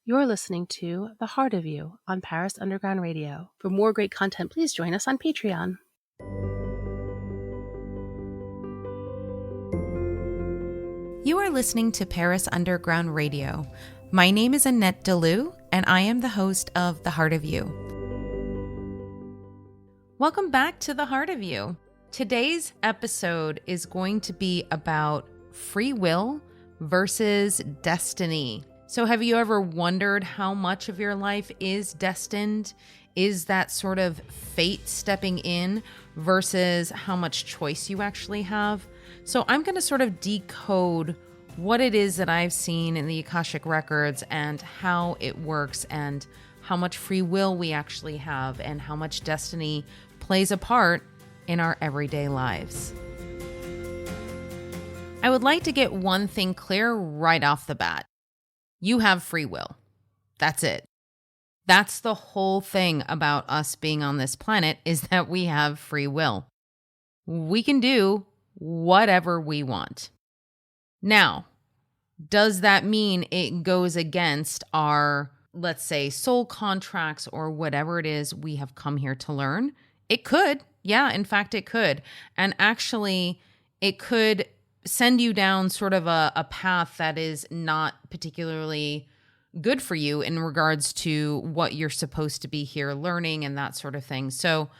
You're listening to The Heart of You on Paris Underground Radio. For more great content, please join us on Patreon. You are listening to Paris Underground Radio. My name is Annette Deleu, and I am the host of The Heart of You. Welcome back to The Heart of You. Today's episode is going to be about free will versus destiny. So have you ever wondered how much of your life is destined? Is that sort of fate stepping in versus how much choice you actually have? So I'm going to sort of decode what it is that I've seen in the Akashic Records and how it works and how much free will we actually have and how much destiny plays a part in our everyday lives. I would like to get one thing clear right off the bat. You have free will. That's it. That's the whole thing about us being on this planet is that we have free will. We can do whatever we want. Now, does that mean it goes against our, let's say, soul contracts or whatever it is we have come here to learn? It could. Yeah, in fact, it could. And actually, it could send you down sort of a path that is not particularly good for you in regards to what you're supposed to be here learning and that sort of thing. So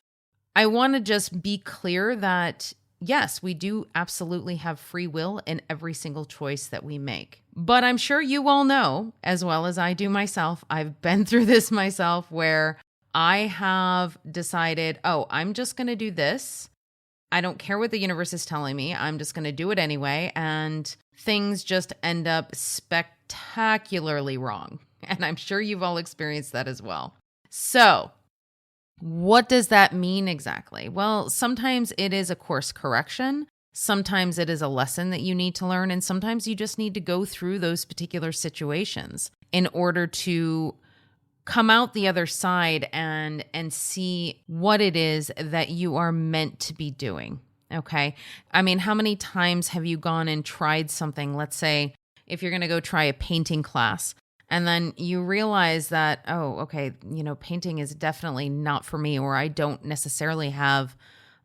I want to just be clear that, yes, we do absolutely have free will in every single choice that we make. But I'm sure you all know, as well as I do myself, I've been through this myself where I have decided, I'm just going to do this. I don't care what the universe is telling me. I'm just going to do it anyway. And things just end up spectacularly wrong. And I'm sure you've all experienced that as well. So what does that mean exactly? Well, sometimes it is a course correction. Sometimes it is a lesson that you need to learn. And sometimes you just need to go through those particular situations in order to come out the other side and see what it is that you are meant to be doing. Okay. I mean, how many times have you gone and tried something? Let's say if you're going to go try a painting class and then you realize that, painting is definitely not for me, or I don't necessarily have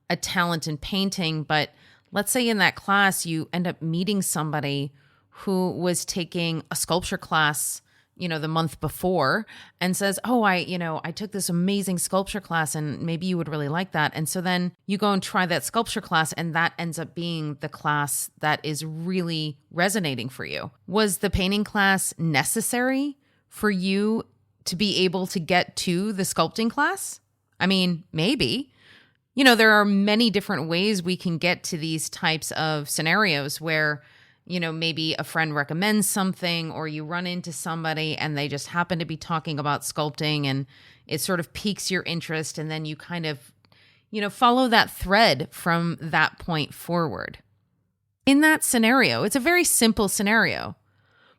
a talent in painting. But let's say in that class, you end up meeting somebody who was taking a sculpture class the month before and says, I took this amazing sculpture class and maybe you would really like that. And so then you go and try that sculpture class and that ends up being the class that is really resonating for you. Was the painting class necessary for you to be able to get to the sculpting class? I mean, maybe. There are many different ways we can get to these types of scenarios where maybe a friend recommends something or you run into somebody and they just happen to be talking about sculpting and it sort of piques your interest. And then you kind of, follow that thread from that point forward. In that scenario, it's a very simple scenario.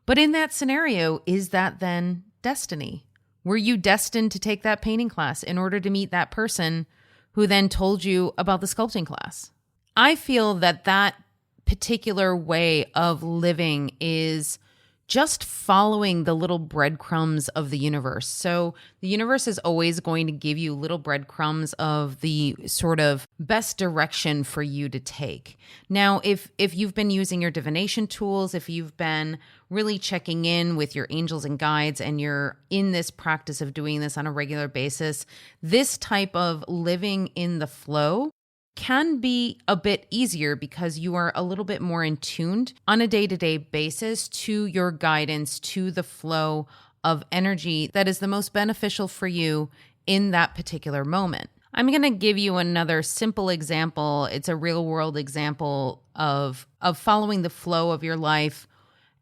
But in that scenario, is that then destiny? Were you destined to take that painting class in order to meet that person who then told you about the sculpting class? I feel that particular way of living is just following the little breadcrumbs of the universe. So the universe is always going to give you little breadcrumbs of the sort of best direction for you to take. Now, if you've been using your divination tools, if you've been really checking in with your angels and guides and you're in this practice of doing this on a regular basis, this type of living in the flow can be a bit easier because you are a little bit more in tuned on a day-to-day basis to your guidance, to the flow of energy that is the most beneficial for you in that particular moment. I'm going to give you another simple example. It's a real-world example of following the flow of your life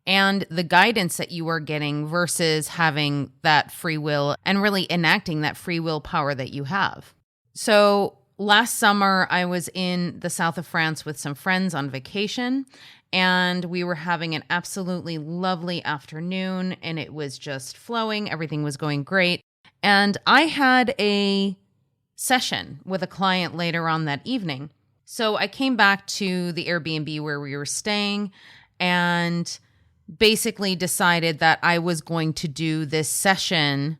and the guidance that you are getting versus having that free will and really enacting that free will power that you have. So last summer, I was in the south of France with some friends on vacation, and we were having an absolutely lovely afternoon, and it was just flowing. Everything was going great. And I had a session with a client later on that evening. So I came back to the Airbnb where we were staying, and basically decided that I was going to do this session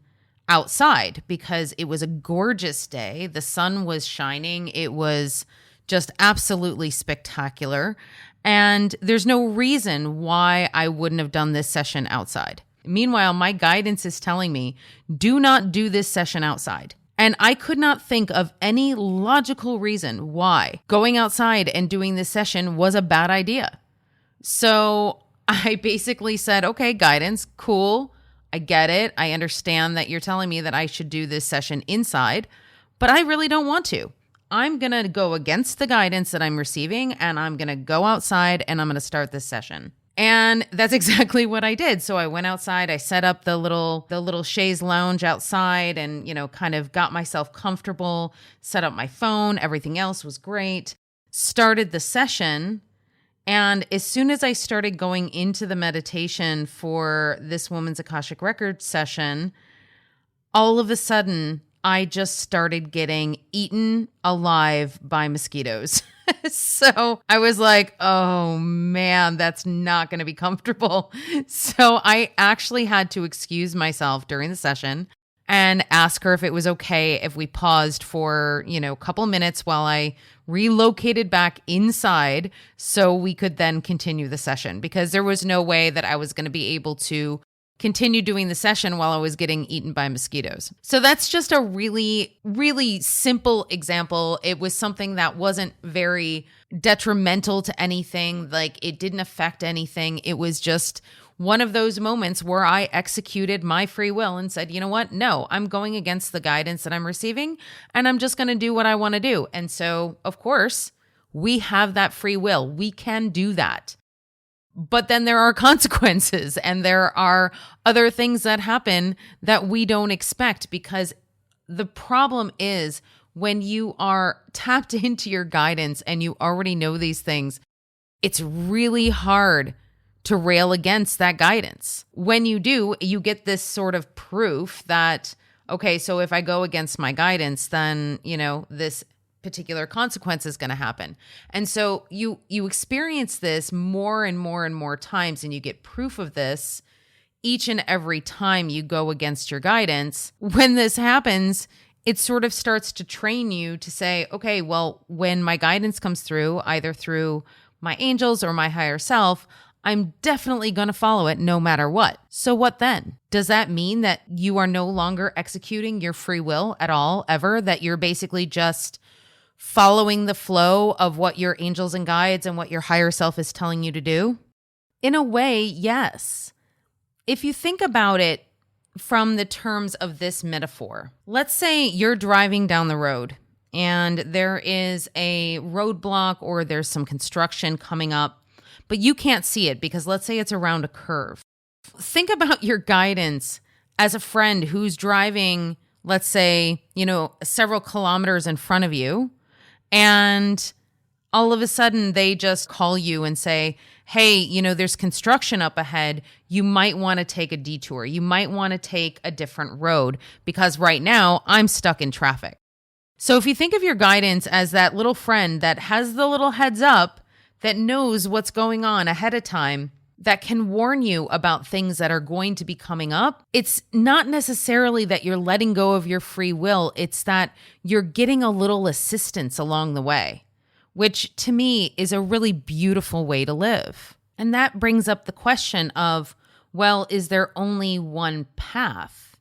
outside because it was a gorgeous day. The sun was shining. It was just absolutely spectacular. And there's no reason why I wouldn't have done this session outside. Meanwhile, my guidance is telling me, do not do this session outside. And I could not think of any logical reason why going outside and doing this session was a bad idea. So I basically said, okay, guidance, cool. I get it. I understand that you're telling me that I should do this session inside, but I really don't want to. I'm going to go against the guidance that I'm receiving, and I'm going to go outside and I'm going to start this session. And that's exactly what I did. So I went outside, I set up the little chaise lounge outside and, kind of got myself comfortable, set up my phone, everything else was great. Started the session. And as soon as I started going into the meditation for this woman's Akashic Records session, all of a sudden, I just started getting eaten alive by mosquitoes. So I was like, oh man, that's not going to be comfortable. So I actually had to excuse myself during the session and ask her if it was okay if we paused for, a couple minutes while I relocated back inside so we could then continue the session, because there was no way that I was going to be able to continue doing the session while I was getting eaten by mosquitoes. So that's just a really, really simple example. It was something that wasn't very detrimental to anything. Like, it didn't affect anything. It was just one of those moments where I executed my free will and said, you know what? No, I'm going against the guidance that I'm receiving, and I'm just going to do what I want to do. And so, of course, we have that free will. We can do that. But then there are consequences, and there are other things that happen that we don't expect, because the problem is when you are tapped into your guidance and you already know these things, it's really hard to rail against that guidance. When you do, you get this sort of proof that, okay, so if I go against my guidance, then, this particular consequence is going to happen. And so you experience this more and more and more times, and you get proof of this each and every time you go against your guidance. When this happens, it sort of starts to train you to say, okay, well, when my guidance comes through, either through my angels or my higher self, I'm definitely going to follow it no matter what. So what then? Does that mean that you are no longer executing your free will at all, ever? That you're basically just following the flow of what your angels and guides and what your higher self is telling you to do? In a way, yes. If you think about it from the terms of this metaphor, let's say you're driving down the road and there is a roadblock or there's some construction coming up, but you can't see it because let's say it's around a curve. Think about your guidance as a friend who's driving, let's say, several kilometers in front of you, and all of a sudden they just call you and say, hey, there's construction up ahead. You might want to take a detour. You might want to take a different road because right now I'm stuck in traffic. So if you think of your guidance as that little friend that has the little heads up, that knows what's going on ahead of time, that can warn you about things that are going to be coming up, it's not necessarily that you're letting go of your free will. It's that you're getting a little assistance along the way, which to me is a really beautiful way to live. And that brings up the question of, well, is there only one path?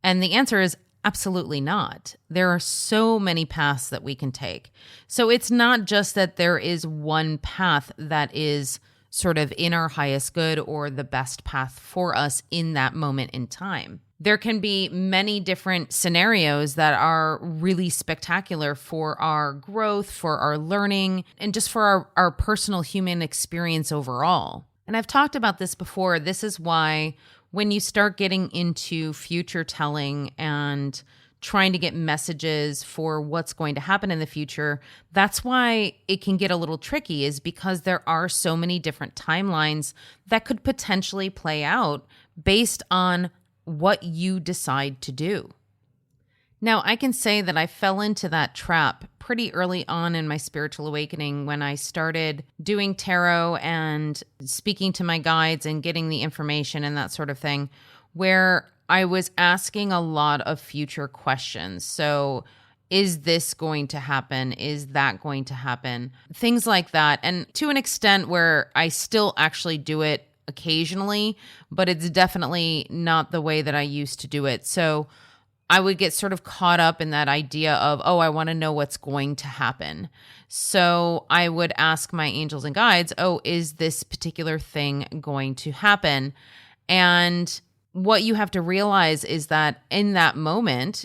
And the answer is absolutely not. There are so many paths that we can take. So it's not just that there is one path that is sort of in our highest good or the best path for us in that moment in time. There can be many different scenarios that are really spectacular for our growth, for our learning, and just for our personal human experience overall. And I've talked about this before. This is why when you start getting into future telling and trying to get messages for what's going to happen in the future, that's why it can get a little tricky, is because there are so many different timelines that could potentially play out based on what you decide to do. Now, I can say that I fell into that trap pretty early on in my spiritual awakening when I started doing tarot and speaking to my guides and getting the information and that sort of thing, where I was asking a lot of future questions. So, is this going to happen? Is that going to happen? Things like that. And to an extent where I still actually do it occasionally, but it's definitely not the way that I used to do it. So, I would get sort of caught up in that idea of, oh, I want to know what's going to happen. So I would ask my angels and guides, oh, is this particular thing going to happen? And what you have to realize is that in that moment,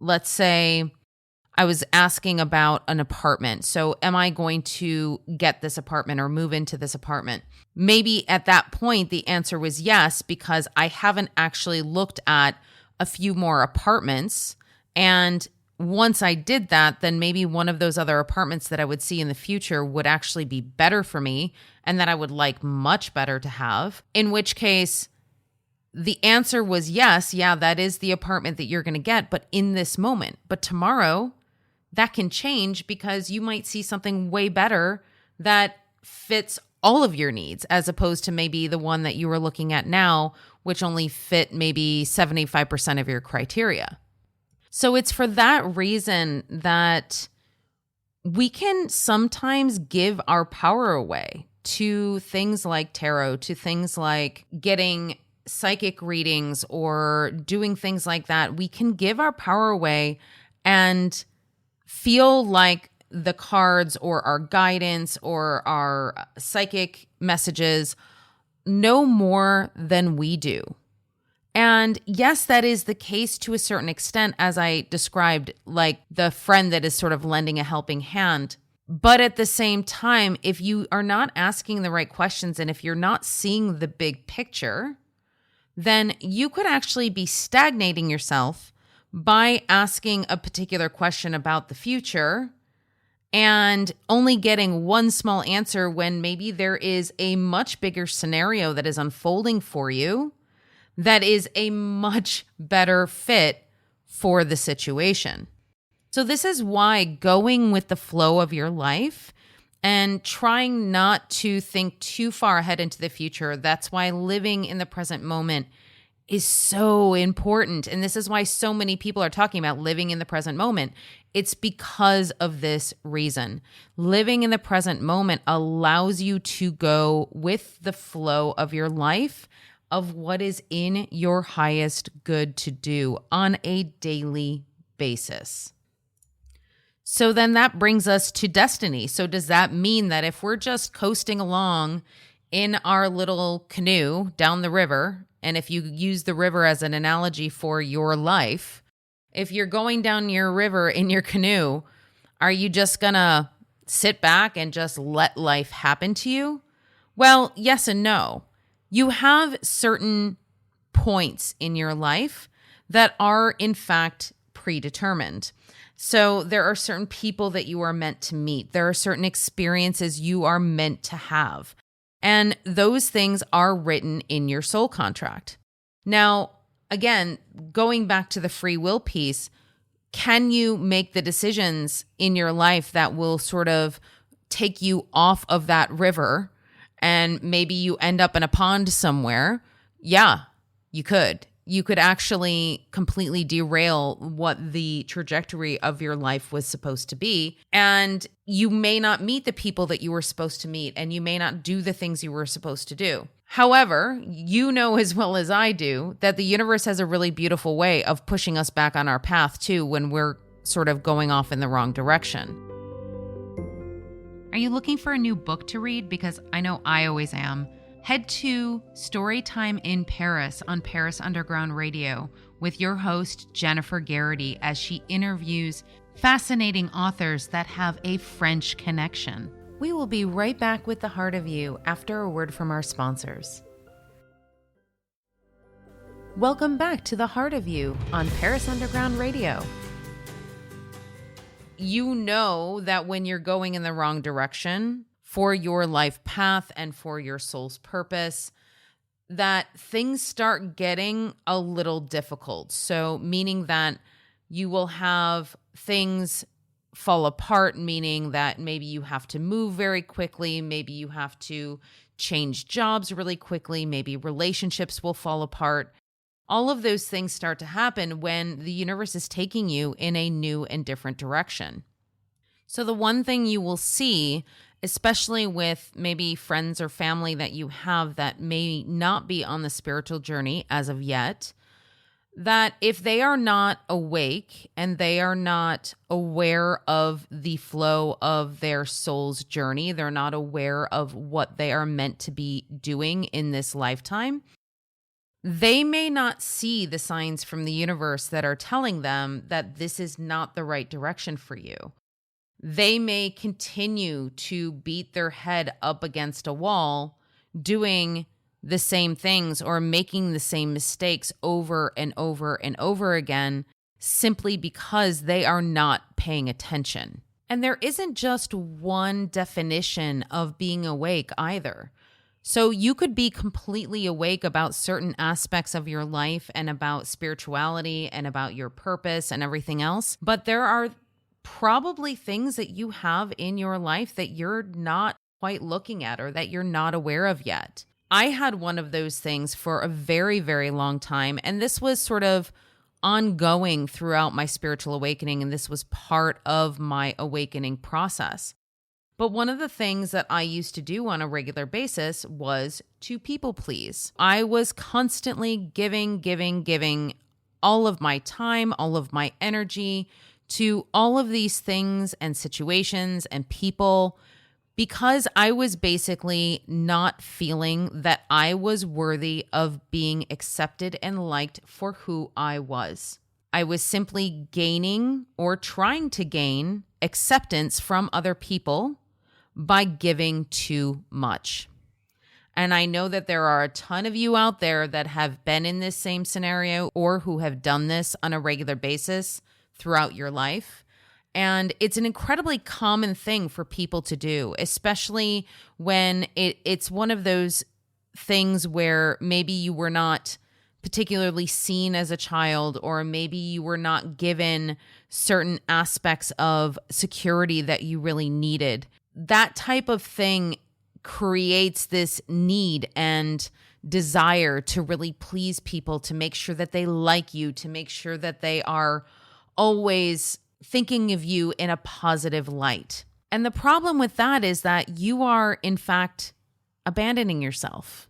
let's say I was asking about an apartment. So am I going to get this apartment or move into this apartment? Maybe at that point, the answer was yes, because I haven't actually looked at a few more apartments. And once I did that, then maybe one of those other apartments that I would see in the future would actually be better for me and that I would like much better to have. In which case, the answer was yes, yeah, that is the apartment that you're going to get, but in this moment. But tomorrow, that can change because you might see something way better that fits all of your needs, as opposed to maybe the one that you were looking at now, which only fit maybe 75% of your criteria. So it's for that reason that we can sometimes give our power away to things like tarot, to things like getting psychic readings or doing things like that. We can give our power away and feel like the cards or our guidance or our psychic messages know more than we do. And yes, that is the case to a certain extent, as I described, like the friend that is sort of lending a helping hand. But at the same time, if you are not asking the right questions and if you're not seeing the big picture, then you could actually be stagnating yourself by asking a particular question about the future and only getting one small answer when maybe there is a much bigger scenario that is unfolding for you that is a much better fit for the situation. So this is why going with the flow of your life and trying not to think too far ahead into the future, that's why living in the present moment is so important. And this is why so many people are talking about living in the present moment. It's because of this reason. Living in the present moment allows you to go with the flow of your life, of what is in your highest good to do on a daily basis. So then that brings us to destiny. So does that mean that if we're just coasting along in our little canoe down the river, and if you use the river as an analogy for your life, if you're going down your river in your canoe, are you just gonna sit back and just let life happen to you? Well, yes and no. You have certain points in your life that are in fact predetermined. So there are certain people that you are meant to meet. There are certain experiences you are meant to have. And those things are written in your soul contract. Now, again, going back to the free will piece, can you make the decisions in your life that will sort of take you off of that river and maybe you end up in a pond somewhere? Yeah, you could. You could actually completely derail what the trajectory of your life was supposed to be. And you may not meet the people that you were supposed to meet, and you may not do the things you were supposed to do. However, you know as well as I do that the universe has a really beautiful way of pushing us back on our path too when we're sort of going off in the wrong direction. Are you looking for a new book to read? Because I know I always am. Head to Storytime in Paris on Paris Underground Radio with your host, Jennifer Garrity, as she interviews fascinating authors that have a French connection. We will be right back with The Heart of You after a word from our sponsors. Welcome back to The Heart of You on Paris Underground Radio. You know that when you're going in the wrong direction for your life path and for your soul's purpose, that things start getting a little difficult. So meaning that You will have things fall apart, meaning that maybe you have to move very quickly. Maybe you have to change jobs really quickly. Maybe relationships will fall apart. All of those things start to happen when the universe is taking you in a new and different direction. So the one thing you will see, especially with maybe friends or family that you have that may not be on the spiritual journey as of yet, that if they are not awake and they are not aware of the flow of their soul's journey, they're not aware of what they are meant to be doing in this lifetime, they may not see the signs from the universe that are telling them that this is not the right direction for you. They may continue to beat their head up against a wall, doing the same things or making the same mistakes over and over and over again, simply because they are not paying attention. And there isn't just one definition of being awake either. So you could be completely awake about certain aspects of your life and about spirituality and about your purpose and everything else, but there are probably things that you have in your life that you're not quite looking at or that you're not aware of yet. I had one of those things for a very, very long time, and this was sort of ongoing throughout my spiritual awakening, and this was part of my awakening process. But one of the things that I used to do on a regular basis was to people please. I was constantly giving all of my time, all of my energy to all of these things and situations and people, because I was basically not feeling that I was worthy of being accepted and liked for who I was. I was simply gaining or trying to gain acceptance from other people by giving too much. And I know that there are a ton of you out there that have been in this same scenario or who have done this on a regular basis throughout your life. And it's an incredibly common thing for people to do, especially when it's one of those things where maybe you were not particularly seen as a child, or maybe you were not given certain aspects of security that you really needed. That type of thing creates this need and desire to really please people, to make sure that they like you, to make sure that they are always thinking of you in a positive light. And the problem with that is that you are, in fact, abandoning yourself.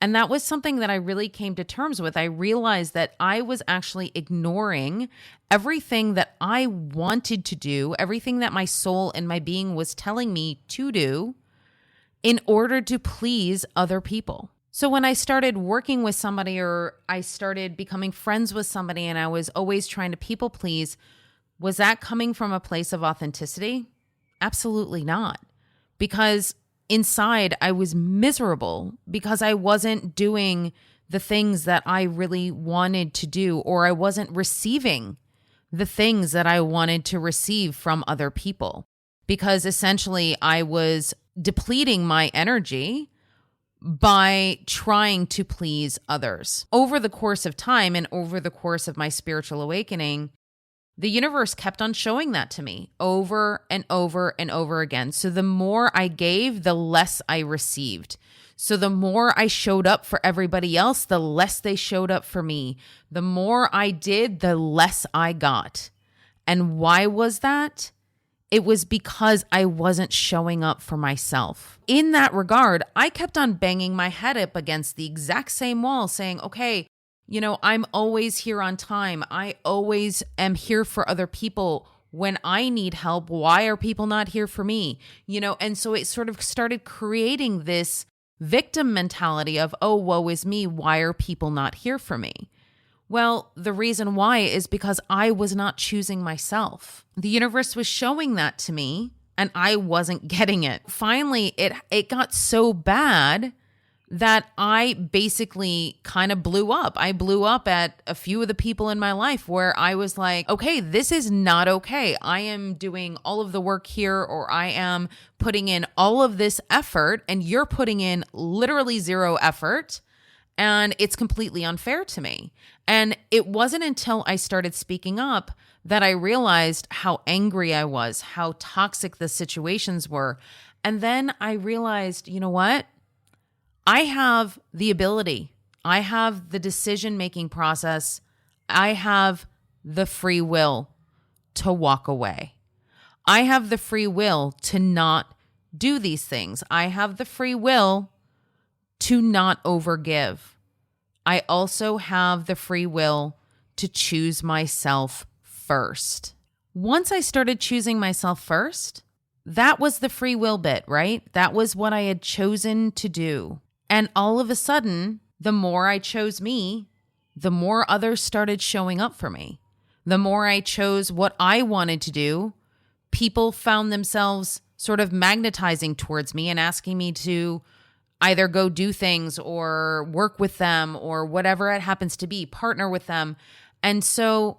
And that was something that I really came to terms with. I realized that I was actually ignoring everything that I wanted to do, everything that my soul and my being was telling me to do in order to please other people. So when I started working with somebody, or I started becoming friends with somebody, and I was always trying to people please, was that coming from a place of authenticity? Absolutely not. Because inside I was miserable because I wasn't doing the things that I really wanted to do, or I wasn't receiving the things that I wanted to receive from other people. Because essentially I was depleting my energy by trying to please others. Over the course of time and over the course of my spiritual awakening, the universe kept on showing that to me over and over and over again. So the more I gave, the less I received. So the more I showed up for everybody else, the less they showed up for me. The more I did, the less I got. And why was that? It was because I wasn't showing up for myself. In that regard, I kept on banging my head up against the exact same wall saying, okay, I'm always here on time. I always am here for other people when I need help. Why are people not here for me? And so it sort of started creating this victim mentality of, oh, woe is me. Why are people not here for me? Well, the reason why is because I was not choosing myself. The universe was showing that to me and I wasn't getting it. Finally, it got so bad that I basically kind of blew up. I blew up at a few of the people in my life where I was like, okay, this is not okay. I am doing all of the work here, or I am putting in all of this effort, and you're putting in literally zero effort. And it's completely unfair to me. And it wasn't until I started speaking up that I realized how angry I was, how toxic the situations were. And then I realized, you know what? I have the ability, I have the decision-making process, I have the free will to walk away. I have the free will to not do these things. I have the free will to not overgive. I also have the free will to choose myself first. Once I started choosing myself first, that was the free will bit, right? That was what I had chosen to do. And all of a sudden, the more I chose me, the more others started showing up for me. The more I chose what I wanted to do, people found themselves sort of magnetizing towards me and asking me to either go do things or work with them or whatever it happens to be, partner with them. And so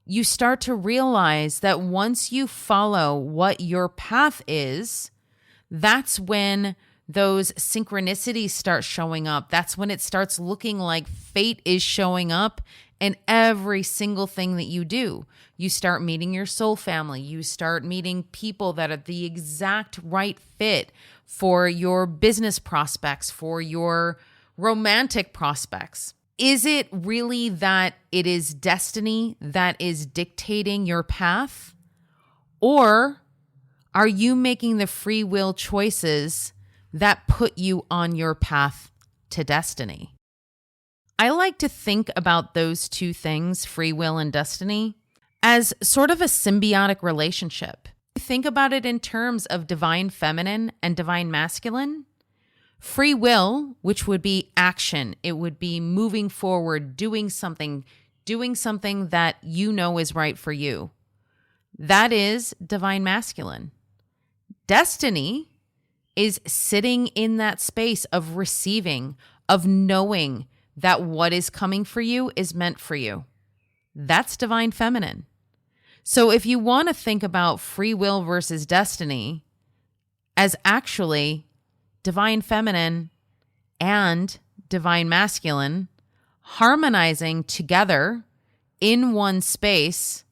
you start to realize that once you follow what your path is, that's when those synchronicities start showing up. That's when it starts looking like fate is showing up in every single thing that you do. You start meeting your soul family. You start meeting people that are the exact right fit for your business prospects, for your romantic prospects. Is it really that it is destiny that is dictating your path? Or are you making the free will choices that put you on your path to destiny? I like to think about those two things, free will and destiny, as sort of a symbiotic relationship. Think about it in terms of divine feminine and divine masculine. Free will, which would be action, it would be moving forward, doing something that you know is right for you. That is divine masculine. Destiny is sitting in that space of receiving, of knowing that what is coming for you is meant for you. That's divine feminine. So if you want to think about free will versus destiny as actually divine feminine and divine masculine harmonizing together in one space,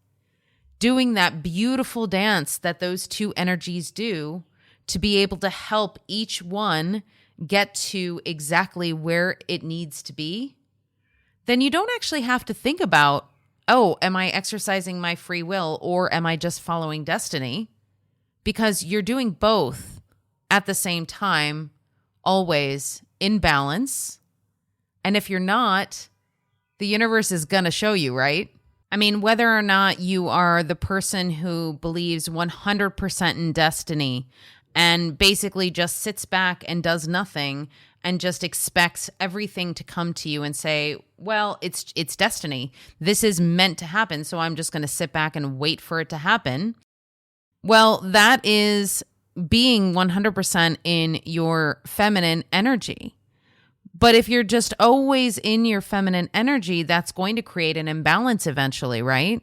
doing that beautiful dance that those two energies do to be able to help each one get to exactly where it needs to be, then you don't actually have to think about, oh, am I exercising my free will or am I just following destiny? Because you're doing both at the same time, always in balance. And if you're not, the universe is going to show you, right? I mean, whether or not you are the person who believes 100% in destiny and basically just sits back and does nothing and just expects everything to come to you and say, well, it's destiny. This is meant to happen, so I'm just going to sit back and wait for it to happen. Well, that is being 100% in your feminine energy. But if you're just always in your feminine energy, that's going to create an imbalance eventually, right?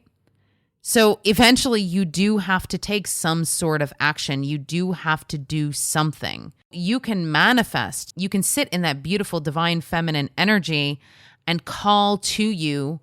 So eventually you do have to take some sort of action. You do have to do something. You can manifest. You can sit in that beautiful divine feminine energy and call to you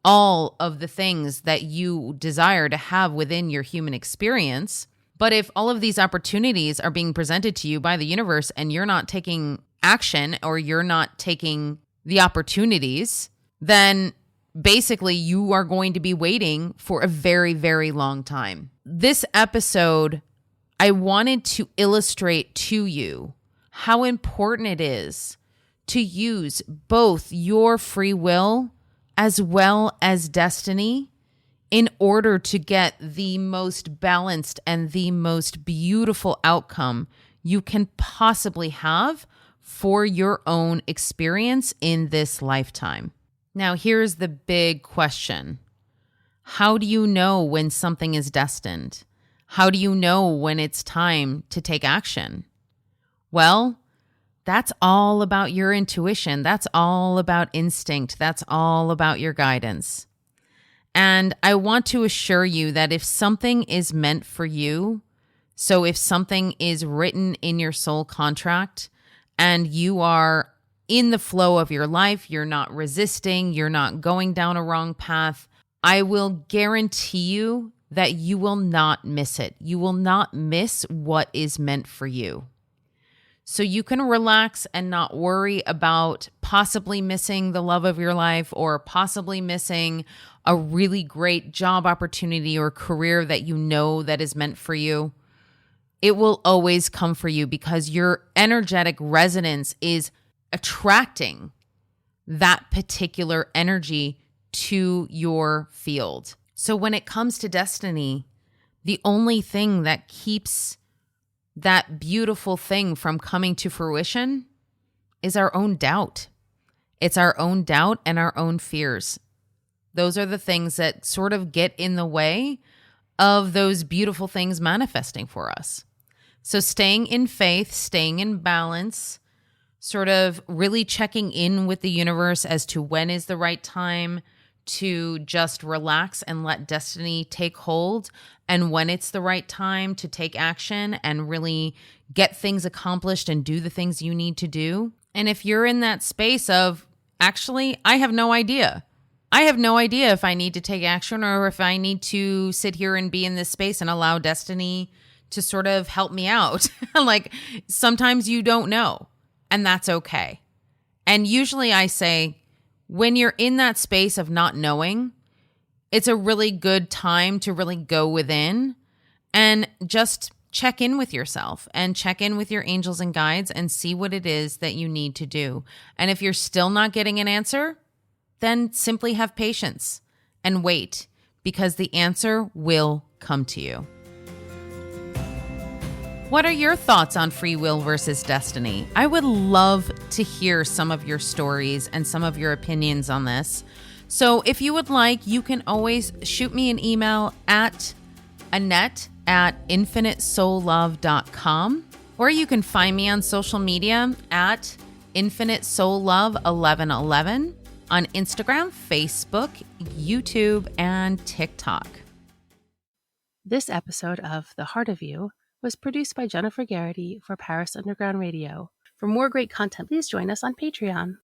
all of the things that you desire to have within your human experience. But if all of these opportunities are being presented to you by the universe and you're not taking action or you're not taking the opportunities, then basically you are going to be waiting for a very, very long time. This episode, I wanted to illustrate to you how important it is to use both your free will as well as destiny in order to get the most balanced and the most beautiful outcome you can possibly have for your own experience in this lifetime. Now, here's the big question. How do you know when something is destined? How do you know when it's time to take action? Well, that's all about your intuition. That's all about instinct. That's all about your guidance. And I want to assure you that if something is meant for you, so if something is written in your soul contract and you are in the flow of your life. You're not resisting. You're not going down a wrong path. I will guarantee you that you will not miss it. You will not miss what is meant for you. So you can relax and not worry about possibly missing the love of your life or possibly missing a really great job opportunity or career that you know that is meant for you. It will always come for you because your energetic resonance is attracting that particular energy to your field. So when it comes to destiny, the only thing that keeps that beautiful thing from coming to fruition is our own doubt. It's our own doubt and our own fears. Those are the things that sort of get in the way of those beautiful things manifesting for us. So staying in faith, staying in balance, sort of really checking in with the universe as to when is the right time to just relax and let destiny take hold, and when it's the right time to take action and really get things accomplished and do the things you need to do. And if you're in that space of, actually, I have no idea. I have no idea if I need to take action or if I need to sit here and be in this space and allow destiny to sort of help me out. Like sometimes you don't know, and that's okay. And usually I say, when you're in that space of not knowing, it's a really good time to really go within and just check in with yourself and check in with your angels and guides and see what it is that you need to do. And if you're still not getting an answer, then simply have patience and wait, because the answer will come to you. What are your thoughts on free will versus destiny? I would love to hear some of your stories and some of your opinions on this. So if you would like, you can always shoot me an email at annette@infinitesoullove.com, or you can find me on social media at infinitesoullove1111 on Instagram, Facebook, YouTube, and TikTok. This episode of The Heart of You was produced by Jennifer Garrity for Paris Underground Radio. For more great content, please join us on Patreon.